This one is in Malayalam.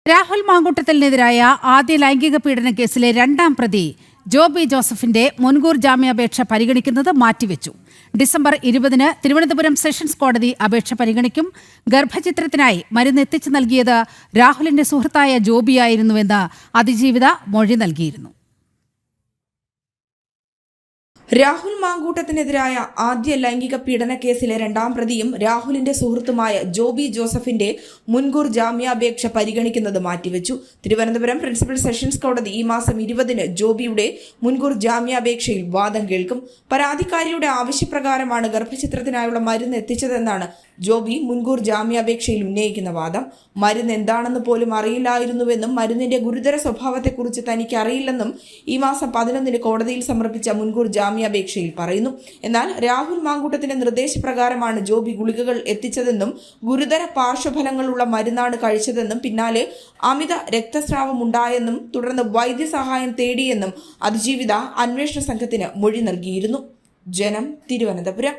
രാഹുൽ മാങ്കൂട്ടത്തിനെതിരായ ആദ്യ ലൈംഗിക പീഡന കേസിലെ രണ്ടാം പ്രതി ജോബി ജോസഫിന്റെ മുൻകൂർ ജാമ്യാപേക്ഷ പരിഗണിക്കുന്നത് മാറ്റിവെച്ചു. ഡിസംബർ 20-ന് തിരുവനന്തപുരം സെഷൻസ് കോടതി അപേക്ഷ പരിഗണിക്കും. ഗർഭചിത്രത്തിനായി മരുന്ന് എത്തിച്ചു നൽകിയത് രാഹുലിന്റെ സുഹൃത്തായ ജോബിയായിരുന്നുവെന്ന് അതിജീവിത മൊഴി നൽകിയിരുന്നു. രാഹുൽ മാങ്കൂട്ടത്തിനെതിരായ ആദ്യ ലൈംഗിക പീഡന കേസിലെ രണ്ടാം പ്രതിയും രാഹുലിന്റെ സുഹൃത്തുമായ ജോബി ജോസഫിന്റെ മുൻകൂർ ജാമ്യാപേക്ഷ പരിഗണിക്കുന്നത് മാറ്റിവെച്ചു. തിരുവനന്തപുരം പ്രിൻസിപ്പൽ സെഷൻസ് കോടതി ഈ മാസം 20-ന് ജോബിയുടെ മുൻകൂർ ജാമ്യാപേക്ഷയിൽ വാദം കേൾക്കും. പരാതിക്കാരിയുടെ ആവശ്യപ്രകാരമാണ് ഗർഭചിത്രത്തിനായുള്ള മരുന്ന് എത്തിച്ചതെന്നാണ് ജോബി മുൻകൂർ ജാമ്യാപേക്ഷയിൽ ഉന്നയിക്കുന്ന വാദം. മരുന്ന് എന്താണെന്ന് പോലും അറിയില്ലായിരുന്നുവെന്നും മരുന്നിന്റെ ഗുരുതര സ്വഭാവത്തെക്കുറിച്ച് തനിക്ക് അറിയില്ലെന്നും ഈ മാസം 11-ന് കോടതിയിൽ സമർപ്പിച്ച മുൻകൂർ ജാമ്യാപേക്ഷയിൽ പറയുന്നു. എന്നാൽ രാഹുൽ മാങ്കൂട്ടത്തിന്റെ നിർദ്ദേശപ്രകാരമാണ് ജോബി ഗുളികകൾ എത്തിച്ചതെന്നും ഗുരുതര പാർശ്വഫലങ്ങളുള്ള മരുന്നാണ് കഴിച്ചതെന്നും പിന്നാലെ അമിത രക്തസ്രാവം ഉണ്ടായെന്നും തുടർന്ന് വൈദ്യസഹായം തേടിയെന്നും അതിജീവിത അന്വേഷണ സംഘത്തിന് മൊഴി നൽകിയിരുന്നു. ജനം, തിരുവനന്തപുരം.